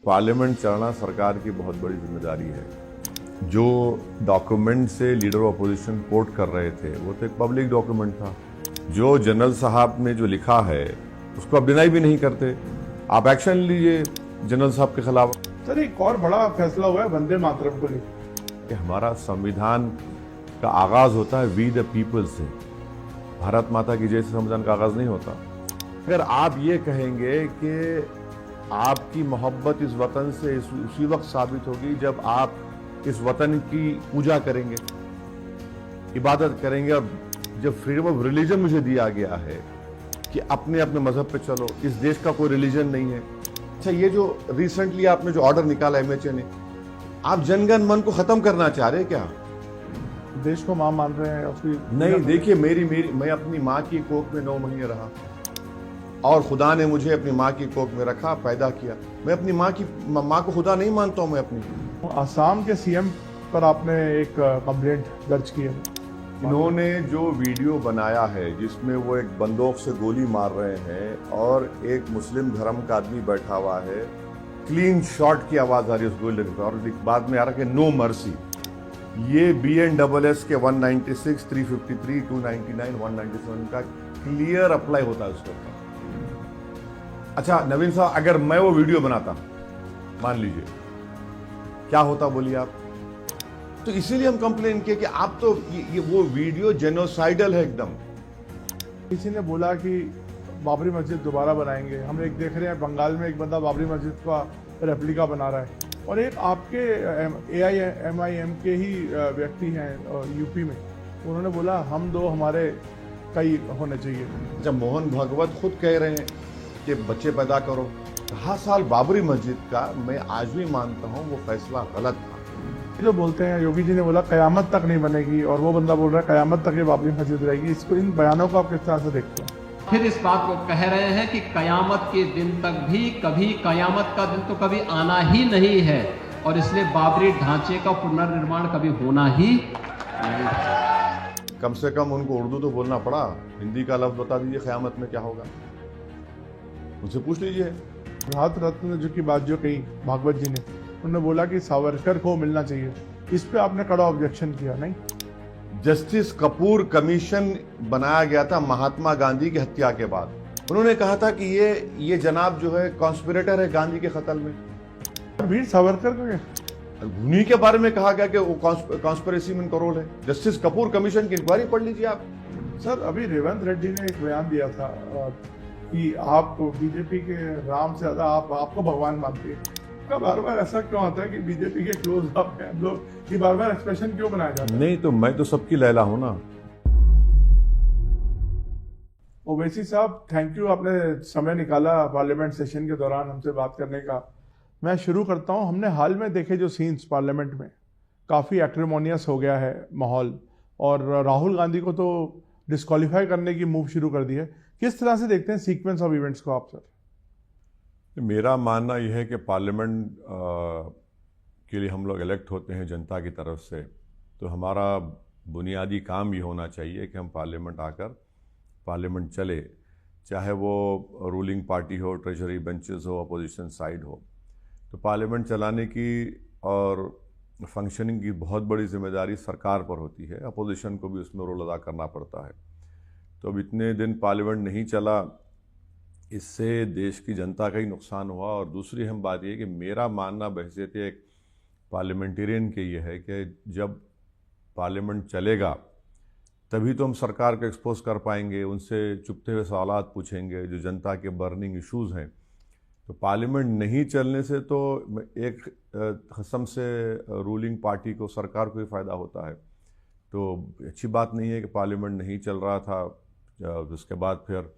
Parliament चलाना सरकार की बहुत बड़ी जिम्मेदारी है। जो डॉक्यूमेंट से लीडर ऑफ अपोजिशन कोट कर रहे थे वो तो एक पब्लिक डॉक्यूमेंट था। जो जनरल साहब ने जो लिखा है उसको आप डिनाई भी नहीं करते। आप एक्शन लीजिए जनरल साहब के खिलाफ। सर एक और बड़ा फैसला हुआ है वंदे मातरम को लेकर। हमारा संविधान का आगाज होता है वी द पीपल से। भारत माता की जय से संविधान का आगाज नहीं होता। अगर आप ये कहेंगे कि आपकी मोहब्बत इस वतन से उसी वक्त साबित होगी जब आप इस वतन की पूजा करेंगे, इबादत करेंगे, और जब फ्रीडम ऑफ रिलीजन मुझे दिया गया है कि अपने अपने मजहब पे चलो, इस देश का कोई रिलीजन नहीं है। अच्छा, ये जो रिसेंटली आपने जो ऑर्डर निकाला एमएचए ने, आप जनगण मन को खत्म करना चाह रहे हैं क्या? देश को मां मान रहे हैं उसकी नहीं, देखिए मैं अपनी माँ की कोख में 9 महीने रहा और खुदा ने मुझे अपनी माँ की कोख में रखा, पैदा किया। मैं अपनी माँ को खुदा नहीं मानता हूँ मैं अपनी। आसाम के सीएम पर आपने एक कंप्लेंट दर्ज की है। इन्होंने जो वीडियो बनाया है जिसमें वो एक बंदूक से गोली मार रहे हैं और एक मुस्लिम धर्म का आदमी बैठा हुआ है, क्लीन शॉट की आवाज आ रही है उस गोली लगने पर, और बाद में आ रहा है कि नो मर्सी। ये BNSS के 196, 353, 299, 197 का क्लियर अप्लाई होता है उसके ऊपर। अच्छा नवीन साहब, अगर मैं वो वीडियो बनाता, मान लीजिए, क्या होता बोलिए आप? तो इसीलिए हम कंप्लेन किए कि आप तो ये वो वीडियो जेनोसाइडल है एकदम। किसी ने बोला कि बाबरी मस्जिद दोबारा बनाएंगे। हम एक देख रहे हैं बंगाल में एक बंदा बाबरी मस्जिद का रेप्लिका बना रहा है, और एक आपके AIMIM के ही व्यक्ति हैं यूपी में, उन्होंने बोला हम दो हमारे कई होने चाहिए। जब मोहन भागवत खुद कह रहे हैं कि बच्चे पैदा करो, 10 साल बाबरी मस्जिद का, मैं आज भी मानता हूं वो फैसला गलत था। जो बोलते हैं योगी जी ने बोला कयामत तक नहीं बनेगी, और वो बंदा बोल रहा है कयामत तक ये बाबरी मस्जिद रहेगी। इसको, इन बयानों को आप किस तरह से देखते हैं? फिर इस बात को कह रहे हैं कि कयामत के दिन तक भी कभी, कयामत का दिन तो कभी आना ही नहीं है, और इसलिए बाबरी ढांचे का पुनर्निर्माण कभी होना ही नहीं है। कम से कम उनको उर्दू तो बोलना पड़ा, हिंदी का लफ्ज बता दीजिए क़यामत में क्या होगा, उनसे पूछ लीजिए। भारत रत्न जो की बात जो कही भागवत जी ने, उन्होंने बोला कि सावरकर को मिलना चाहिए। इस पे आपने कड़ा ऑब्जेक्शन किया, नहीं? जस्टिस कपूर कमीशन बनाया गया था महात्मा गांधी की हत्या के बाद। उन्होंने कहा था कि ये जनाब जो है कॉन्स्पिरेटर है गांधी के कत्ल में। वीर सावरकर का उन्हीं के बारे में कहा गया कि वो कॉन्स्पिरेसी में इनका रोल है। जस्टिस कपूर कमीशन की इंक्वायरी पढ़ लीजिए आप। सर अभी रेवंत रेड्डी ने एक बयान दिया था कि आप बीजेपी के राम से ज्यादा आपको भगवान मानते हैं। बार बार ऐसा क्यों आता है कि बीजेपी के क्लोज अप हैं लोग, ये बार बार एक्सप्रेशन क्यों बनाया जाता है? नहीं तो मैं तो सबकी लैला हूं ना। ओवैसी साहब, थैंक यू, आपने समय निकाला पार्लियामेंट सेशन के दौरान हमसे बात करने का। मैं शुरू करता हूं। हमने हाल में देखे जो सीन्स पार्लियामेंट में, काफ़ी एक्रिमोनियस हो गया है माहौल, और राहुल गांधी को तो डिस्क्वालीफाई करने की मूव शुरू कर दी है। किस तरह से देखते हैं सीक्वेंस ऑफ इवेंट्स को आप? सर मेरा मानना यह है कि पार्लियामेंट के लिए हम लोग इलेक्ट होते हैं जनता की तरफ से, तो हमारा बुनियादी काम ये होना चाहिए कि हम पार्लियामेंट आकर पार्लियामेंट चले, चाहे वो रूलिंग पार्टी हो, ट्रेजरी बेंचेस हो, अपोजिशन साइड हो। तो पार्लियामेंट चलाने की और फंक्शनिंग की बहुत बड़ी जिम्मेदारी सरकार पर होती है, अपोजिशन को भी उसमें रोल अदा करना पड़ता है। तो अब इतने दिन पार्लियामेंट नहीं चला, इससे देश की जनता का ही नुकसान हुआ। और दूसरी अहम बात यह कि मेरा मानना बहैसियत एक पार्लियामेंटेरियन के ये है कि जब पार्लियामेंट चलेगा तभी तो हम सरकार को एक्सपोज कर पाएंगे, उनसे चुपते हुए सवालात पूछेंगे जो जनता के बर्निंग इश्यूज़ हैं। तो पार्लियामेंट नहीं चलने से तो एक कसम से रूलिंग पार्टी को, सरकार को ही फ़ायदा होता है। तो अच्छी बात नहीं है कि पार्लियामेंट नहीं चल रहा था। उसके बाद फिर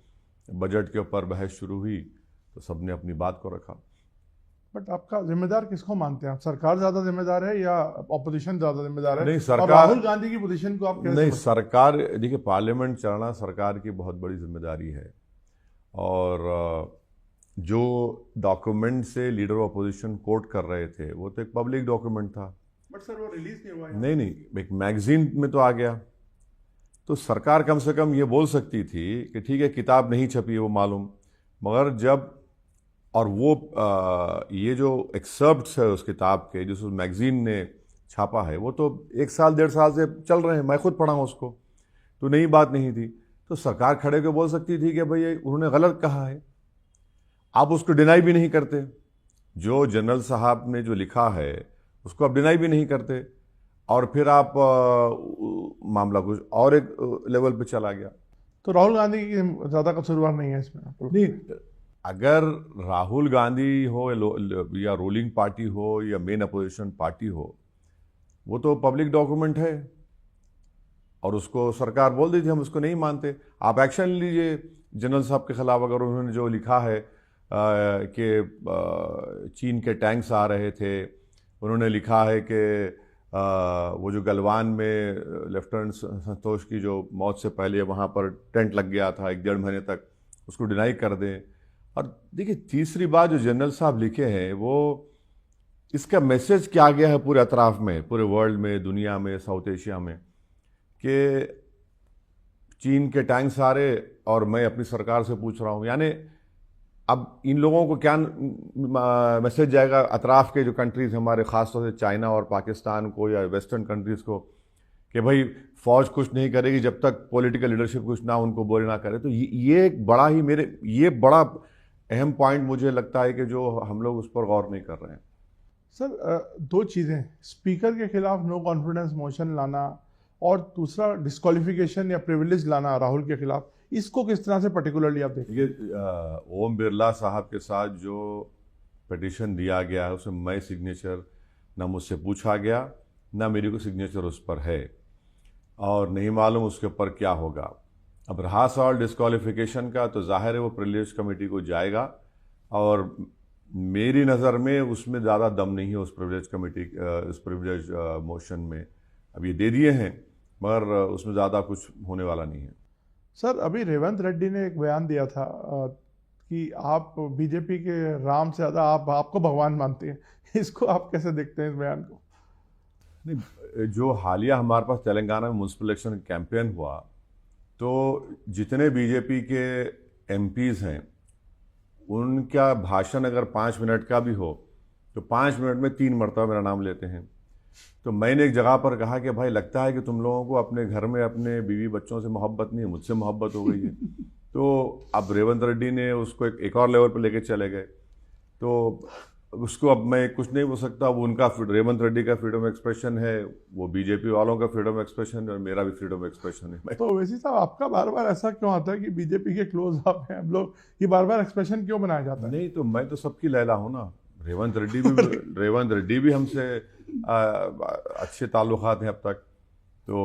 बजट के ऊपर बहस शुरू हुई तो सबने अपनी बात को रखा। बट आपका जिम्मेदार किसको मानते हैं आप? सरकार ज्यादा जिम्मेदार है या ऑपोजिशन ज्यादा जिम्मेदार है? नहीं, सरकार। और राहुल गांधी की पोजीशन को आप कैसे नहीं, सरकार, देखिए पार्लियामेंट चलाना सरकार की बहुत बड़ी जिम्मेदारी है, और जो डॉक्यूमेंट से लीडर ऑफ अपोजिशन कोट कर रहे थे वो तो एक पब्लिक डॉक्यूमेंट था। बट सर वो रिलीज नहीं हुआ। नहीं, एक मैगजीन में तो आ गया। तो सरकार कम से कम ये बोल सकती थी कि ठीक है किताब नहीं छपी है वो मालूम, मगर जब और वो ये जो एक्सर्प्ट्स है उस किताब के, जिस मैगजीन ने छापा है, वो तो 1 साल 1.5 साल से चल रहे हैं, मैं खुद पढ़ा हूँ उसको, तो नई बात नहीं थी। तो सरकार खड़े होकर बोल सकती थी कि भाई उन्होंने गलत कहा है, आप उसको डिनाई भी नहीं करते। जो जनरल साहब ने जो लिखा है उसको आप डिनाई भी नहीं करते, और फिर आप मामला कुछ और एक लेवल पे चला गया। तो राहुल गांधी की ज़्यादा कसूरवार नहीं है इसमें? नहीं, अगर राहुल गांधी हो या रूलिंग पार्टी हो या मेन अपोजिशन पार्टी हो, वो तो पब्लिक डॉक्यूमेंट है, और उसको सरकार बोल दी थी हम उसको नहीं मानते, आप एक्शन लीजिए जनरल साहब के खिलाफ। अगर उन्होंने जो लिखा है कि चीन के टैंक्स आ रहे थे, उन्होंने लिखा है कि वो जो गलवान में लेफ्टिनेंट संतोष की जो मौत से पहले वहाँ पर टेंट लग गया था 1-1.5 महीने तक, उसको डिनाई कर दें। और देखिए, तीसरी बात जो जनरल साहब लिखे हैं, वो इसका मैसेज क्या गया है पूरे अतराफ में, पूरे वर्ल्ड में, दुनिया में, साउथ एशिया में, कि चीन के टैंक्स आ रहे और मैं अपनी सरकार से पूछ रहा हूँ। यानी अब इन लोगों को क्या मैसेज जाएगा अतराफ के जो कंट्रीज हमारे, ख़ासतौर से चाइना और पाकिस्तान को या वेस्टर्न कंट्रीज़ को, कि भाई फ़ौज कुछ नहीं करेगी जब तक पॉलिटिकल लीडरशिप कुछ ना उनको बोले ना करे। तो ये एक बड़ा ही ये बड़ा अहम पॉइंट मुझे लगता है कि जो हम लोग उस पर गौर नहीं कर रहे हैं। सर, 2 चीज़ें, स्पीकर के खिलाफ नो कॉन्फिडेंस मोशन लाना और दूसरा डिस्क्वालिफिकेशन या प्रिविलेज लाना राहुल के खिलाफ, इसको किस तरह से पर्टिकुलरली आप देखिए? ओम बिरला साहब के साथ जो पिटीशन दिया गया है उसमें मैं सिग्नेचर ना मुझसे पूछा गया, ना मेरी को सिग्नेचर उस पर है, और नहीं मालूम उसके ऊपर क्या होगा। अब रहा सवाल डिस्क्वालिफिकेशन का, तो जाहिर है वो प्रिविलेज कमेटी को जाएगा, और मेरी नज़र में उसमें ज़्यादा दम नहीं है उस प्रिविलेज कमेटी, इस प्रिविलेज मोशन में। अब ये दे दिए हैं, मगर उसमें ज़्यादा कुछ होने वाला नहीं है। सर, अभी रेवंत रेड्डी ने एक बयान दिया था कि आप बीजेपी के राम से ज़्यादा आपको भगवान मानते हैं। इसको आप कैसे देखते हैं, इस बयान को? नहीं, जो हालिया हमारे पास तेलंगाना में म्यूनसिपल इलेक्शन कैंपेन हुआ, तो जितने बीजेपी के एमपीज़ हैं उनका भाषण अगर 5 मिनट का भी हो तो 5 मिनट में 3 मरतबा मेरा नाम लेते हैं। तो मैंने एक जगह पर कहा कि भाई लगता है कि तुम लोगों को अपने घर में अपने बीवी बच्चों से मोहब्बत नहीं है, मुझसे मोहब्बत हो गई है। तो अब रेवंत रेड्डी ने उसको एक और लेवल पर लेके चले गए, तो उसको अब मैं कुछ नहीं बोल सकता। वो उनका, रेवंत रेड्डी का फ्रीडम एक्सप्रेशन है, वो बीजेपी वालों का फ्रीडम एक्सप्रेशन है, और मेरा भी फ्रीडम एक्सप्रेशन है। तो वैसे साहब, आपका बार बार ऐसा क्यों आता है कि बीजेपी के क्लोज आप हैं हम लोग, ये बार बार एक्सप्रेशन क्यों बनाया जाता है? नहीं, तो मैं तो सबकी लैला हूँ ना। रेवंत रेड्डी भी हमसे अच्छे ताल्लुकात हैं अब तक, तो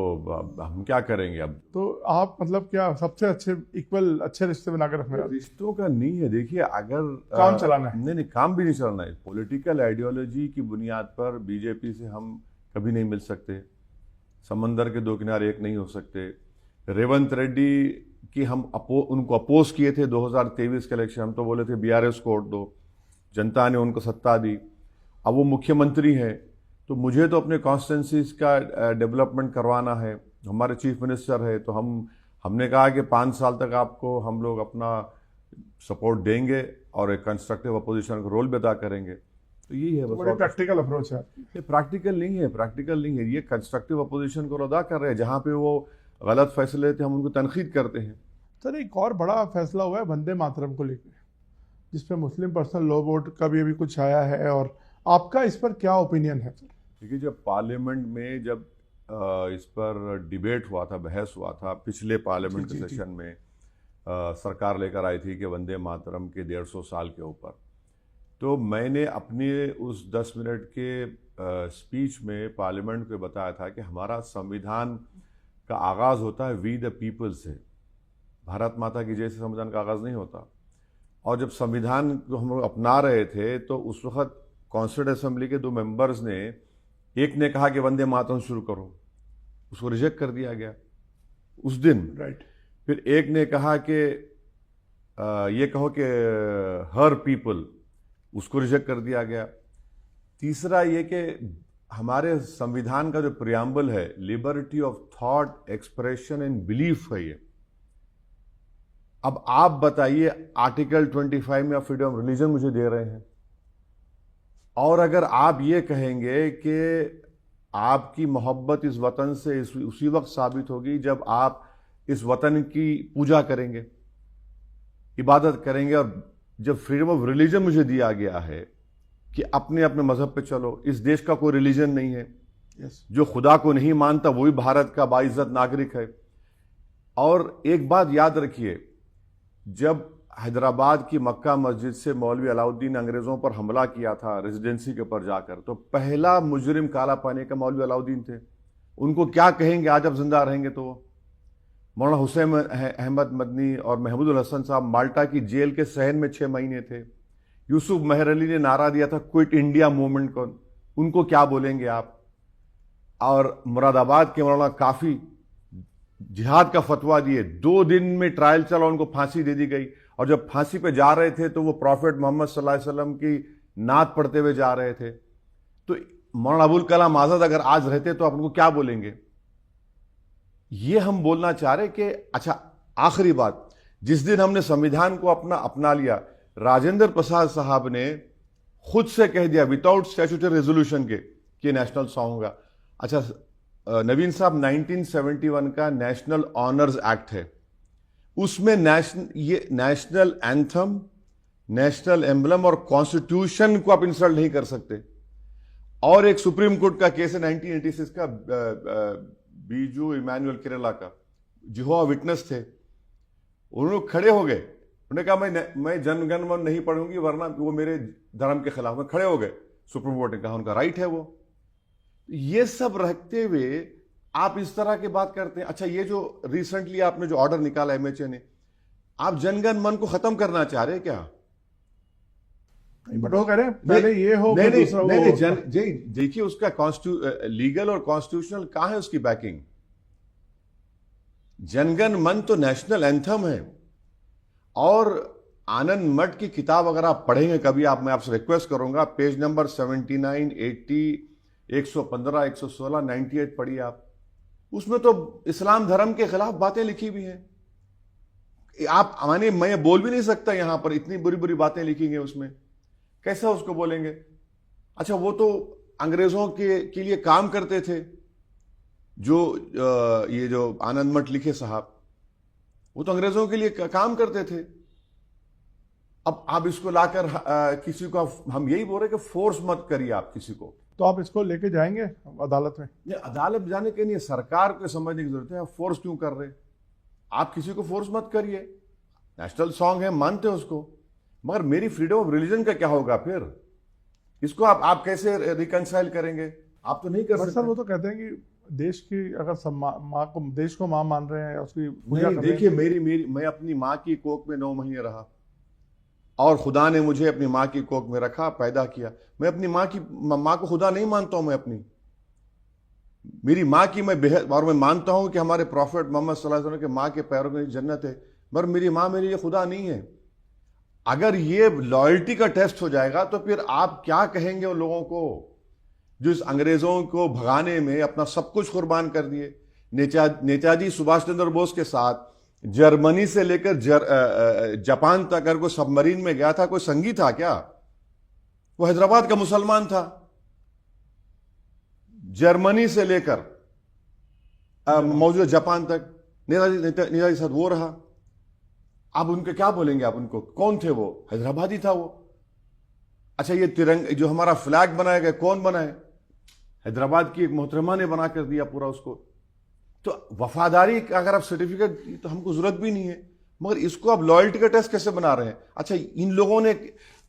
हम क्या करेंगे अब? तो आप मतलब क्या सबसे अच्छे रिश्ते बनाकर रखना है? रिश्तों का नहीं है। देखिए, अगर काम चलाना है। नहीं, काम भी नहीं चलाना है। पॉलिटिकल आइडियोलॉजी की बुनियाद पर बीजेपी से हम कभी नहीं मिल सकते, समंदर के 2 किनारे एक नहीं हो सकते। रेवंत रेड्डी की हम उनको अपोज किए थे 2023 के इलेक्शन, हम तो बोले थे बीआरएस को वोट दो, जनता ने उनको सत्ता दी, अब वो मुख्यमंत्री हैं, तो मुझे तो अपने कॉन्स्टिट्यूंसीज का डेवलपमेंट करवाना है। हमारे चीफ मिनिस्टर है, तो हमने कहा कि 5 साल तक आपको हम लोग अपना सपोर्ट देंगे और एक कंस्ट्रक्टिव अपोजिशन का रोल भी अदा करेंगे। तो यही है, बड़ी प्रैक्टिकल अप्रोच है। ये प्रैक्टिकल नहीं है, ये कंस्ट्रक्टिव अपोजिशन को अदा कर रहे हैं। जहाँ पे वो गलत फैसले लेते हैं हम उनको तनकीद करते हैं। सर, एक और बड़ा फैसला हुआ है वंदे मातरम को लेकर, जिसपे मुस्लिम पर्सनल लॉ बोर्ड का भी अभी कुछ आया है, और आपका इस पर क्या ओपिनियन है? देखिए, जब पार्लियामेंट में जब इस पर डिबेट हुआ था, बहस हुआ था पिछले पार्लियामेंट के सेशन में, सरकार लेकर आई थी कि वंदे मातरम के 150 साल के ऊपर, तो मैंने अपने उस 10 मिनट के स्पीच में पार्लियामेंट को बताया था कि हमारा संविधान का आगाज़ होता है वी द पीपल से, भारत माता की जैसे संविधान का आगाज़ नहीं होता। और जब संविधान को हम लोग अपना रहे थे तो उस वक्त कॉन्स्टिट्यूंट असेंबली के 2 मेंबर्स ने, एक ने कहा कि वंदे मातरम शुरू करो, उसको रिजेक्ट कर दिया गया उस दिन। राइट। फिर एक ने कहा कि ये कहो कि हर पीपल, उसको रिजेक्ट कर दिया गया। तीसरा ये कि हमारे संविधान का जो प्रियम्बल है, liberty of thought, expression and belief है, ये अब आप बताइए, आर्टिकल 25 में आप फ्रीडम ऑफ रिलीजन मुझे दे रहे हैं, और अगर आप ये कहेंगे कि आपकी मोहब्बत इस वतन से उसी वक्त साबित होगी जब आप इस वतन की पूजा करेंगे, इबादत करेंगे, और जब फ्रीडम ऑफ रिलीजन मुझे दिया गया है कि अपने अपने मजहब पे चलो, इस देश का कोई रिलीजन नहीं है, जो खुदा को नहीं मानता वो भी भारत का बाइज्जत नागरिक है। और एक बात याद रखिए, जब हैदराबाद की मक्का मस्जिद से मौलवी अलाउद्दीन ने अंग्रेजों पर हमला किया था रेजिडेंसी के ऊपर जाकर, तो पहला मुजरिम काला पानी का मौलवी अलाउद्दीन थे। उनको क्या कहेंगे आज अब जिंदा रहेंगे तो? मौलाना हुसैन अहमद मदनी और महमूदुल हसन साहब माल्टा की जेल के सहन में 6 महीने थे। यूसुफ मेहर अली ने नारा दिया था क्विट इंडिया मूवमेंट को, उनको क्या बोलेंगे आप? और मुरादाबाद के मौलाना काफी जिहाद का फतवा दिए, 2 दिन में ट्रायल चला, उनको फांसी दे दी गई, और जब फांसी पे जा रहे थे तो वो प्रॉफेट मोहम्मद सल्लल्लाहु अलैहि वसल्लम की नात पढ़ते हुए जा रहे थे। तो मौलाना अबुल कलाम आजाद अगर आज रहते तो आप उनको क्या बोलेंगे? ये हम बोलना चाह रहे कि अच्छा, आखिरी बात, जिस दिन हमने संविधान को अपना लिया, राजेंद्र प्रसाद साहब ने खुद से कह दिया विदाउट स्टैट्यूटरी रेजोल्यूशन के कि नेशनल सॉन्ग होगा। अच्छा नवीन साहब, 1971 का नेशनल ऑनर्स एक्ट है, उसमें नेशनल एंथम, नेशनल एम्बलम और कॉन्स्टिट्यूशन को आप इंसल्ट नहीं कर सकते। और एक सुप्रीम कोर्ट का केस है 1986 का, बीजू इमैनुअल केरला का, जिहोवा विटनेस थे, उन्होंने खड़े हो गए, उन्होंने कहा मैं जनगण मन नहीं पढ़ूंगी वरना वो मेरे धर्म के खिलाफ में, खड़े हो गए। सुप्रीम कोर्ट ने कहा उनका राइट है वो। ये सब रखते हुए आप इस तरह की बात करते हैं। अच्छा, ये जो रिसेंटली आपने जो ऑर्डर निकाला एमएचए ने, आप जनगण मन को खत्म करना चाह रहे हैं क्या? बट वो कह रहे हैं पहले ये हो, देखिए उसका लीगल और कॉन्स्टिट्यूशनल कहां है उसकी बैकिंग? जनगण मन तो नेशनल एंथम है। और आनंद मठ की किताब अगर आप पढ़ेंगे कभी, मैं आपसे रिक्वेस्ट करूंगा, पेज नंबर 79, 80, 115, 116, 98 पढ़िए आप। उसमें तो इस्लाम धर्म के खिलाफ बातें लिखी हुई हैं। आप माने, मैं बोल भी नहीं सकता यहां पर, इतनी बुरी बुरी बातें लिखी गई उसमें, कैसा उसको बोलेंगे? अच्छा, वो तो अंग्रेजों के लिए काम करते थे, ये जो आनंद मठ लिखे साहब, वो तो अंग्रेजों के लिए काम करते थे। अब आप इसको लाकर किसी को, हम यही बोल रहे कि फोर्स मत करिए आप किसी को। तो आप इसको लेके जाएंगे अदालत में? ये अदालत जाने के लिए सरकार को समझने की जरूरत है, आप फोर्स क्यों कर रहे? आप किसी को फोर्स मत करिए। नेशनल सॉन्ग है, मानते हो उसको, मगर मेरी फ्रीडम ऑफ रिलीजन का क्या होगा फिर? इसको आप कैसे रिकंसाइल करेंगे? आप तो नहीं कर सकते। सर वो तो कहते हैं कि देश की अगर माँ को, देश को माँ मान रहे हैं, उसकी पूजा कर रहे हैं। देखिए, मैं अपनी माँ की कोख में 9 महीने रहा, और खुदा ने मुझे अपनी माँ की कोख में रखा, पैदा किया। मैं अपनी माँ को खुदा नहीं मानता हूं। मैं अपनी मेरी माँ की मैं बेहद, और मैं मानता हूं कि हमारे प्रॉफेट मोहम्मद सल्लल्लाहु अलैहि वसल्लम के माँ के पैरों में जन्नत है, मगर मेरी माँ मेरे लिए खुदा नहीं है। अगर ये लॉयल्टी का टेस्ट हो जाएगा तो फिर आप क्या कहेंगे उन लोगों को जो इस अंग्रेजों को भगाने में अपना सब कुछ कुर्बान कर दिए? नेताजी सुभाष चंद्र बोस के साथ जर्मनी से लेकर जापान तक अगर कोई सबमरीन में गया था, कोई संगी था क्या? वो हैदराबाद का मुसलमान था। जर्मनी से लेकर मौजूदा जापान तक नेताजी साथ वो रहा। आप उनके क्या बोलेंगे? आप उनको, कौन थे वो? हैदराबादी था वो। अच्छा, ये तिरंगा जो हमारा फ्लैग बनाया गया, कौन बनाए? हैदराबाद की एक मोहतरमा ने बना कर दिया पूरा उसको। तो वफादारी का अगर आप सर्टिफिकेट, तो हमको जरूरत भी नहीं है, मगर इसको आप लॉयल्टी का टेस्ट कैसे बना रहे हैं? अच्छा, इन लोगों ने,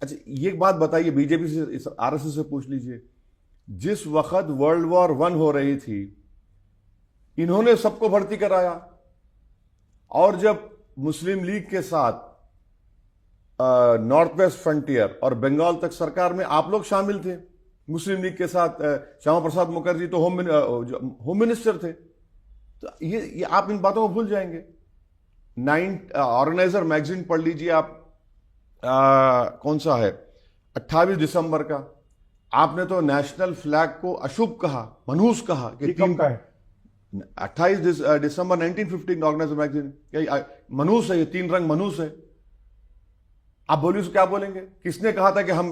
अच्छा ये एक बात बताइए, बीजेपी से, आरएसएस से पूछ लीजिए, जिस वक्त वर्ल्ड वॉर 1 हो रही थी, इन्होंने सबको भर्ती कराया, और जब मुस्लिम लीग के साथ नॉर्थ वेस्ट फ्रंटियर और बंगाल तक सरकार में आप लोग शामिल थे, मुस्लिम लीग के साथ श्यामा प्रसाद मुखर्जी तो होम मिनिस्टर थे। तो ये आप इन बातों को भूल जाएंगे। ऑर्गेनाइजर मैगजीन पढ़ लीजिए आप, कौन सा है, 28 दिसंबर का, आपने तो नेशनल फ्लैग को अशुभ कहा, मनहूस कहा कि कब का है? 28 दिसंबर 1915 ऑर्गेनाइज मैगजीन, मनहूस है, ये 3 रंग मनहूस है। आप बोलिए उसको क्या बोलेंगे? किसने कहा था कि हम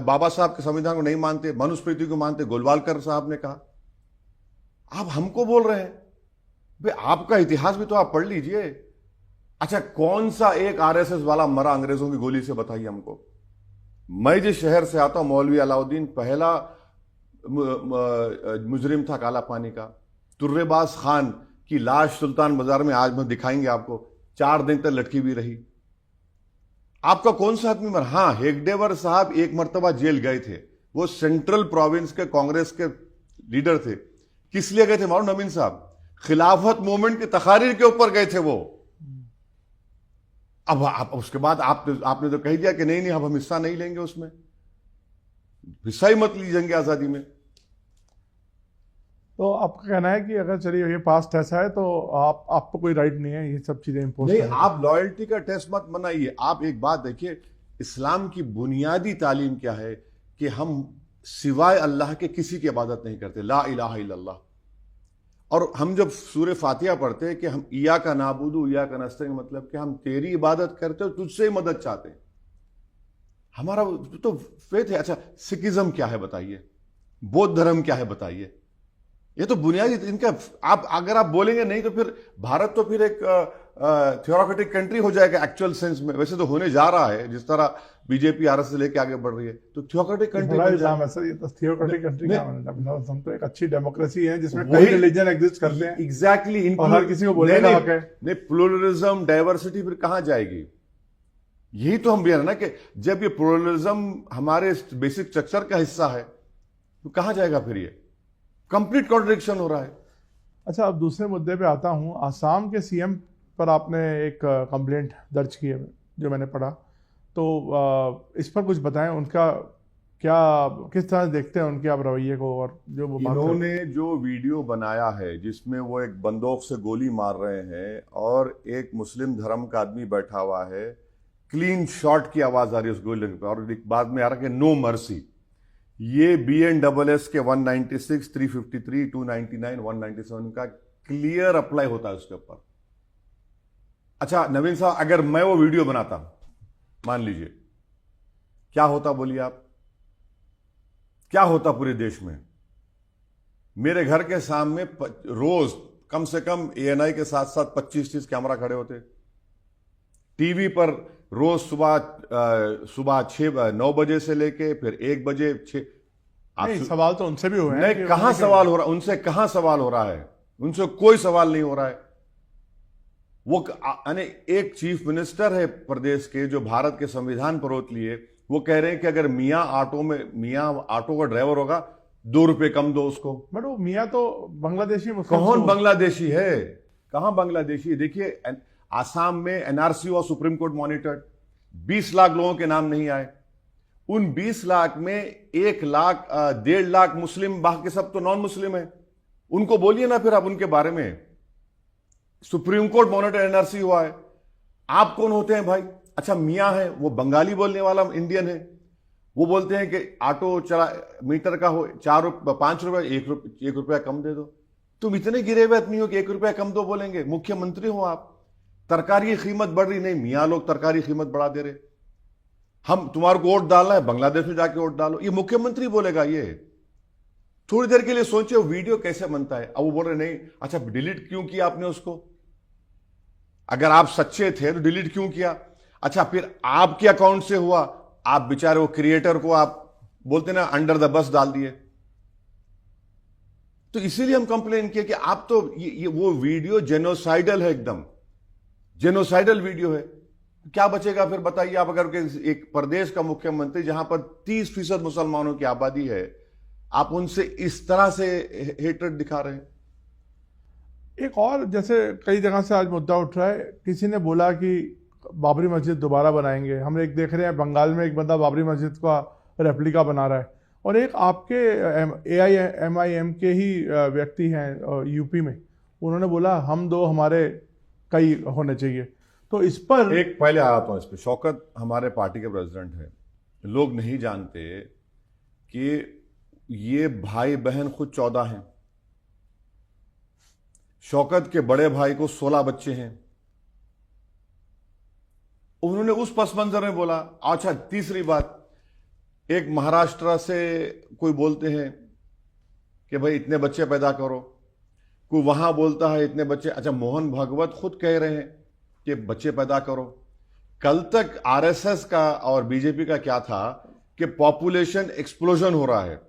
बाबा साहब के संविधान को नहीं मानते, मनुस्मृति को मानते? गोलवालकर साहब ने कहा। आप हमको बोल रहे हैं भाई, आपका इतिहास भी तो आप पढ़ लीजिए। अच्छा, कौन सा एक आरएसएस वाला मरा अंग्रेजों की गोली से, बताइए हमको। मैं जिस शहर से आता हूं, मौलवी अलाउद्दीन पहला मुजरिम था काला पानी का। तुर्रेबाज खान की लाश सुल्तान बाजार में आज में दिखाएंगे आपको, 4 दिन तक लटकी हुई रही। आपका कौन सा आदमी मरा? हाँ, हेगडेवर साहब एक मर्तबा जेल गए थे, वो सेंट्रल प्रोविंस के कांग्रेस के लीडर थे। किस लिए गए थे मालूम? नवीन साहब, खिलाफत मूवमेंट की तकारीर के ऊपर गए थे वो। अब आप उसके बाद आपने तो कह दिया कि नहीं अब हम हिस्सा नहीं लेंगे, उसमें हिस्सा ही मत लीजिए जंग आजादी में। तो आपका कहना है कि अगर चलिए ये पास्ट ऐसा है तो आपको कोई राइट नहीं है ये सब चीजें इम्पोज नहीं, करने का? आप लॉयल्टी का टेस्ट मत बनाइए। आप एक बात देखिए, इस्लाम की बुनियादी तालीम क्या है कि हम सिवाय अल्लाह के किसी की इबादत नहीं करते, ला इलाहा इल्लल्लाह। और हम जब सूरह फातिहा पढ़ते हैं कि हम इया का नाबुदु इया का नस्तईन, मतलब कि हम तेरी इबादत करते हो, तुझसे ही मदद चाहते हैं। हमारा तो फेथ है। अच्छा, सिखिज्म क्या है बताइए, बौद्ध धर्म क्या है बताइए। ये तो बुनियादी इनका, आप अगर आप बोलेंगे नहीं तो फिर भारत तो फिर एक थ्योरेटिक कंट्री हो जाएगा एक्चुअल सेंस में। वैसे तो होने जा रहा है, जिस तरह बीजेपी आरएस से लेके आगे बढ़ रही है, तो थ्योरेटिक कंट्री बड़ा इल्जाम है सर, ये तो थ्योरेटिक कंट्री क्या मतलब? हम तो एक अच्छी डेमोक्रेसी है जिसमें कई रिलीजन एग्जिस्ट करते हैं। एग्जैक्टली, और हर किसी को बोलने का हक है। नहीं, प्लुरलिज्म डाइवर्सिटी फिर कहां जाएगी? यही तो हम भी है ना कि जब ये प्लुरलिज्म हमारे बेसिक स्ट्रक्चर का हिस्सा है तो कहां जाएगा फिर? ये कंप्लीट कॉन्ट्रडिक्शन हो रहा है। अच्छा, अब दूसरे मुद्दे पे आता हूँ। आसाम के सीएम पर आपने एक कंप्लेंट दर्ज की है जो मैंने पढ़ा, तो इस पर कुछ बताएं, उनका क्या, किस तरह देखते हैं उनके आप रवैये को? और जो वो इन्होंने जो वीडियो बनाया है जिसमें वो एक बंदूक से गोली मार रहे हैं और एक मुस्लिम धर्म का आदमी बैठा हुआ है, क्लीन शॉट की आवाज आ रही है उस गोली पर, और एक बाद में आ रहा है कि नो मर्सी। ये BNSS के 196, 353, 299, 197 का क्लियर अप्लाई होता है उसके ऊपर। अच्छा नवीन साहब, अगर मैं वो वीडियो बनाता, मान लीजिए, क्या होता बोलिए आप? क्या होता पूरे देश में? मेरे घर के सामने रोज कम से कम ANI के साथ साथ 25-30 कैमरा खड़े होते। टीवी पर रोज सुबह 9 बजे से लेके फिर 1 बजे 6। नहीं, सवाल तो उनसे भी हुए हैं। नहीं, कहां सवाल हो रहा? उनसे कहां सवाल हो रहा है? उनसे कोई सवाल नहीं हो रहा है। वो यानी एक चीफ मिनिस्टर है प्रदेश के जो भारत के संविधान पर ओत लिए, वो कह रहे हैं कि अगर मियां ऑटो का ड्राइवर होगा 2 रुपए कम दो उसको। बट वो मियां तो बांग्लादेशी मुस्लिम। कौन बांग्लादेशी है? कहां बांग्लादेशी है? देखिए, आसाम में NRC और सुप्रीम कोर्ट मॉनिटर्ड, 20 लाख लोगों के नाम नहीं आए। उन 20 लाख में 1 लाख 1.5 लाख मुस्लिम, बाकी सब तो नॉन मुस्लिम है। उनको बोलिए ना फिर आप उनके बारे में। सुप्रीम कोर्ट मॉनिटर NRC हुआ है। आप कौन होते हैं भाई? अच्छा, मियां है, वो बंगाली बोलने वाला इंडियन है, वो बोलते हैं कि ऑटो चला मीटर का हो 5 रुपए, 1 रुपया कम दे दो। तुम इतने गिरे हुए आदमी हो कि 1 रुपया कम दो बोलेंगे? मुख्यमंत्री हो आप। तरकारी की कीमत बढ़ रही, नहीं मियां लोग तरकारी की कीमत बढ़ा दे रहे। हम तुम्हारे को वोट डालना है, बांग्लादेश में जाके वोट डालो, ये मुख्यमंत्री बोलेगा? ये थोड़ी देर के लिए सोचे वीडियो कैसे बनता है। अब वो बोल रहे नहीं, अच्छा डिलीट क्यों किया आपने उसको? अगर आप सच्चे थे तो डिलीट क्यों किया? अच्छा, फिर आपके अकाउंट से हुआ, आप बेचारे वो क्रिएटर को आप बोलते ना अंडर द बस डाल दिए। तो इसीलिए हम कंप्लेन किए कि आप तो ये वो वीडियो जेनोसाइडल है, एकदम जेनोसाइडल वीडियो है। क्या बचेगा फिर बताइए आप? अगर एक प्रदेश का मुख्यमंत्री जहां पर 30% मुसलमानों की आबादी है, आप उनसे इस तरह से हेट्रेड दिखा रहे हैं। एक और, जैसे कई जगह से आज मुद्दा उठ रहा है, किसी ने बोला कि बाबरी मस्जिद दोबारा बनाएंगे। हम एक देख रहे हैं बंगाल में एक बंदा बाबरी मस्जिद का रेप्लिका बना रहा है, और एक आपके AIMIM के ही व्यक्ति हैं यूपी में, उन्होंने बोला हम दो हमारे कई होने चाहिए। तो इस पर एक पहले आता हूं इस पर। शौकत हमारे पार्टी के प्रेसिडेंट हैं। लोग नहीं जानते कि ये भाई बहन खुद 14 हैं। शौकत के बड़े भाई को 16 बच्चे हैं। उन्होंने उस पस मंजर में बोला। अच्छा, तीसरी बात, एक महाराष्ट्र से कोई बोलते हैं कि भाई इतने बच्चे पैदा करो, कोई वहां बोलता है इतने बच्चे। अच्छा, मोहन भागवत खुद कह रहे हैं कि बच्चे पैदा करो। कल तक आरएसएस का और बीजेपी का क्या था कि पॉपुलेशन एक्सप्लोजन हो रहा है।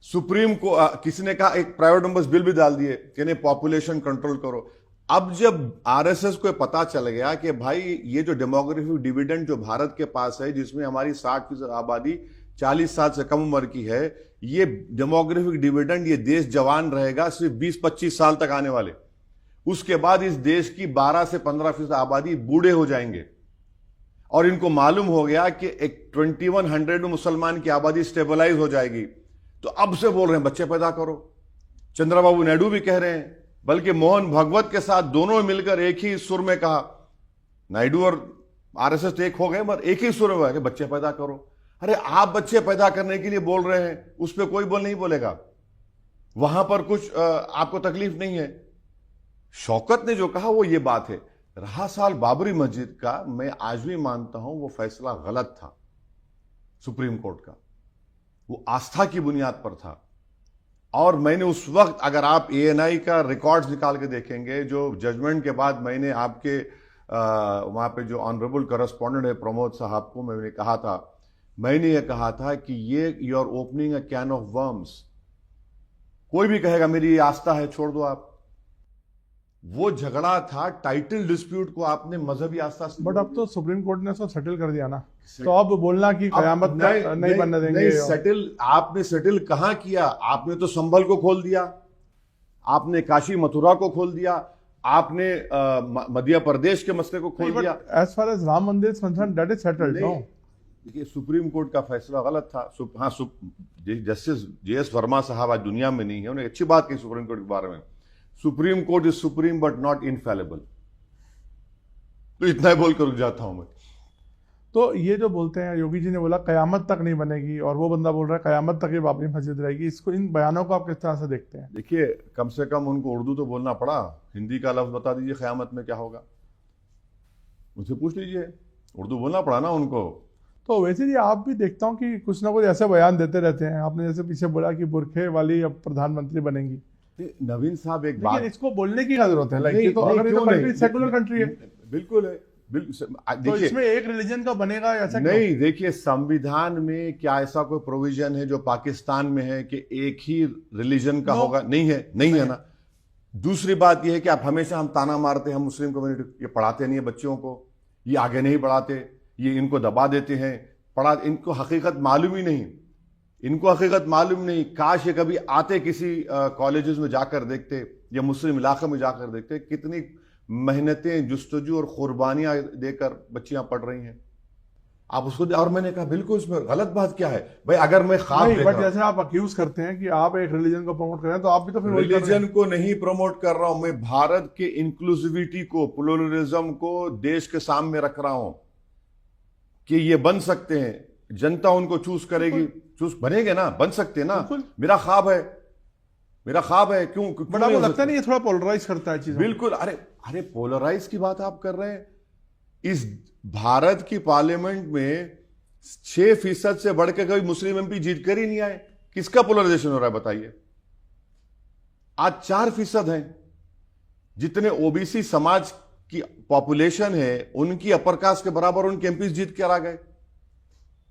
सुप्रीम को किसी ने कहा, एक प्राइवेट नंबर्स बिल भी डाल दिए कि नहीं पॉपुलेशन कंट्रोल करो। अब जब आरएसएस को पता चल गया कि भाई ये जो डेमोग्राफिक डिविडेंड जो भारत के पास है, जिसमें हमारी 60% आबादी 40 साल से कम उम्र की है, ये डेमोग्राफिक डिविडेंड, ये देश जवान रहेगा सिर्फ 20-25 साल तक आने वाले। उसके बाद इस देश की 12 से 15% आबादी बूढ़े हो जाएंगे। और इनको मालूम हो गया कि एक 2100 में मुसलमान की आबादी स्टेबलाइज हो जाएगी। तो अब से बोल रहे हैं बच्चे पैदा करो। चंद्रबाबू नायडू भी कह रहे हैं, बल्कि मोहन भागवत के साथ दोनों मिलकर एक ही सुर में कहा, नायडू और आरएसएस तो एक हो गए, मगर एक ही सुर में कि बच्चे पैदा करो। अरे आप बच्चे पैदा करने के लिए बोल रहे हैं, उस पर कोई नहीं बोलेगा, वहां पर कुछ आपको तकलीफ नहीं है। शौकत ने जो कहा वो ये बात है। रहा साल बाबरी मस्जिद का, मैं आज भी मानता हूं वो फैसला गलत था सुप्रीम कोर्ट का। वो आस्था की बुनियाद पर था। और मैंने उस वक्त, अगर आप एएनआई का रिकॉर्ड्स निकाल के देखेंगे, जो जजमेंट के बाद मैंने आपके वहां पे जो ऑनरेबल करस्पॉन्डेंट है प्रमोद साहब को मैंने ये कहा था कि ये you are opening a can of worms. कोई भी कहेगा मेरी ये आस्था है, छोड़ दो आप। वो झगड़ा था टाइटल डिस्प्यूट को आपने मजहबी आस्था से, बट अब तो सुप्रीम कोर्ट ने उसको सेटल कर दिया ना, तो अब बोलना कि कयामत तक नहीं बनने देंगे। सेटल आपने सेटल कहां किया? आपने तो संभल को खोल दिया, आपने काशी मथुरा को खोल दिया, आपने मध्य प्रदेश के मसले को खोल दिया। As far as Ram Mandir concern that is settled. No, देखिए सुप्रीम कोर्ट का फैसला गलत था। हाँ, जस्टिस जेएस वर्मा साहब आज दुनिया में नहीं है, उन्हें अच्छी बात कही सुप्रीम कोर्ट के बारे में। Supreme court is supreme but not infallible. तो इतना ही बोलकर रुक जाता हूं मैं। तो ये जो बोलते हैं, योगी जी ने बोला कयामत तक नहीं बनेगी, और वो बंदा बोल रहा है कयामत तक ये बाबरी मस्जिद रहेगी। इसको, इन बयानों को आप किस तरह से देखते हैं? देखिए, कम से कम उनको उर्दू तो बोलना पड़ा। हिंदी का लफ्ज बता दीजिए कयामत में क्या होगा, उनसे पूछ लीजिए। उर्दू बोलना पड़ा ना उनको। तो वैसे ही आप भी देखता हूँ कि कुछ ना कुछ ऐसे बयान देते रहते हैं। आपने जैसे पीछे बोला कि बुरखे वाली अब प्रधानमंत्री बनेगी। नवीन साहब, एक बात, इसको बोलने की क्या जरूरत है? लाइक, तो अगर ये कंट्री सेकुलर कंट्री है, बिल्कुल है, तो इसमें एक रिलीजन का बनेगा ऐसा नहीं। देखिए, संविधान में क्या ऐसा कोई प्रोविजन है जो पाकिस्तान में है कि एक ही रिलीजन का होगा? नहीं है ना। दूसरी बात यह है कि आप हमेशा हम ताना मारते हैं, हम मुस्लिम कम्युनिटी, ये पढ़ाते नहीं है बच्चों को, ये आगे नहीं बढ़ाते, ये इनको दबा देते हैं, इनको हकीकत मालूम ही नहीं। इनको हकीकत मालूम नहीं। काश ये कभी आते, किसी कॉलेजेस में जाकर देखते या मुस्लिम इलाके में जाकर देखते कितनी मेहनतें, जुस्तजू और कुर्बानियां देकर बच्चियां पढ़ रही हैं। आप उसको, और मैंने कहा बिल्कुल इसमें गलत बात क्या है भाई? अगर मैं बट जैसे आप अक्यूज करते हैं कि आप एक रिलीजन को प्रमोट कर रहे हैं, तो आप भी तो फिर रिलीजन को नहीं प्रमोट कर रहा हूं मैं, भारत के इंक्लूसिविटी को, प्लुरलिज्म को देश के सामने रख रहा हूं कि ये बन सकते हैं। जनता उनको चूज करेगी, चूज बनेंगे ना, बन सकते हैं ना। मेरा ख्वाब है। क्यों बट आपको लगता नहीं ये थोड़ा पोलराइज करता है चीज? बिल्कुल। अरे पोलराइज की बात आप कर रहे हैं। इस भारत की पार्लियामेंट में 6% से बढ़कर कभी मुस्लिम एमपी जीत कर ही नहीं आए। किसका पोलराइजेशन हो रहा है बताइए? आज 4% है। जितने ओबीसी समाज की पॉपुलेशन है, उनकी अपर कास्ट के बराबर उनके एमपी जीत कर आ गए।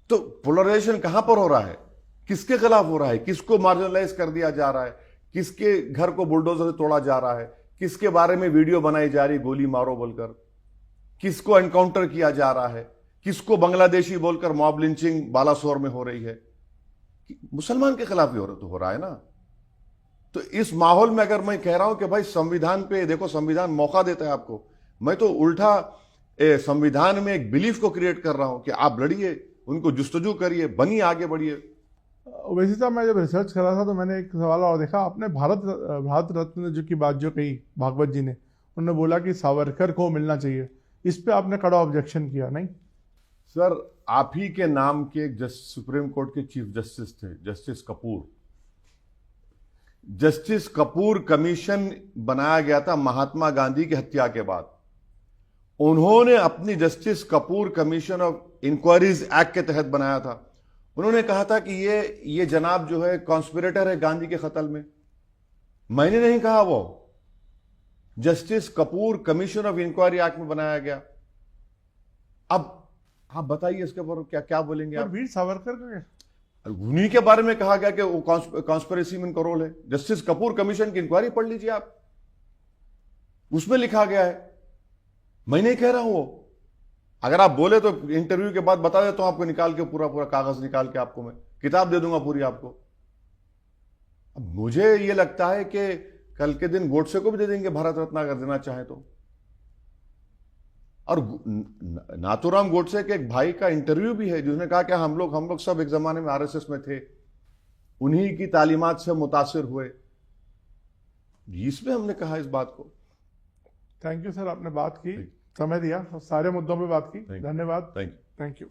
तो पोलराइजेशन कहां पर हो रहा है? किसके खिलाफ हो रहा है? किसको मार्जिनलाइज कर दिया जा रहा है? किसके घर को बुलडोजर से तोड़ा जा रहा है? किसके बारे में वीडियो बनाई जा रही, गोली मारो बोलकर? किसको एनकाउंटर किया जा रहा है? किसको बांग्लादेशी बोलकर मॉब लिंचिंग बालासोर में हो रही है? मुसलमान के खिलाफ ही हो रहा है ना। तो इस माहौल में अगर मैं कह रहा हूं कि भाई संविधान पे देखो, संविधान मौका देता है आपको, मैं तो उल्टा संविधान में एक बिलीफ को क्रिएट कर रहा हूं कि आप लड़िए, उनको जुस्तजू करिए, बनिए, आगे बढ़िए। वैसे साहब, मैं जब रिसर्च कर रहा था तो मैंने एक सवाल और देखा। आपने भारत रत्न जो बात कही भागवत जी ने, उन्होंने बोला कि सावरकर को मिलना चाहिए। इस पे आपने कड़ा ऑब्जेक्शन किया, नहीं? सर, आप ही के नाम के सुप्रीम कोर्ट के चीफ जस्टिस थे, justice Kapoor. Justice Kapoor commission बनाया गया था महात्मा गांधी की हत्या के बाद। उन्होंने अपनी Justice Kapoor commission of inquiries act के तहत बनाया था। उन्होंने कहा था कि ये जनाब जो है कॉन्स्पिरेटर है गांधी के कत्ल में। मैंने नहीं कहा, वो Justice Kapoor commission of inquiry act में बनाया गया। अब आप बताइए इसके ऊपर क्या क्या बोलेंगे आप? वीर सावरकर का उन्हीं के बारे में कहा गया कि वो कॉन्स्पिरेसी में उनका रोल है। जस्टिस कपूर कमीशन की इंक्वायरी पढ़ लीजिए आप, उसमें लिखा गया है। मैं नहीं कह रहा हूं वो। अगर आप बोले तो इंटरव्यू के बाद बता देता हूं आपको, निकाल के पूरा पूरा कागज निकाल के आपको मैं किताब दे दूंगा पूरी आपको। अब मुझे ये लगता है कि कल के दिन गोडसे को भी दे देंगे भारत रत्न अगर देना चाहे तो। और नाथूराम गोडसे के एक भाई का इंटरव्यू भी है जिसने कहा कि हम लोग सब एक जमाने में आरएसएस में थे, उन्हीं की तालीमात से मुतासिर हुए। इसमें हमने कहा इस बात को। थैंक यू सर, आपने बात की, समय दिया, सारे मुद्दों पे बात की। धन्यवाद। Thank you. Thank you.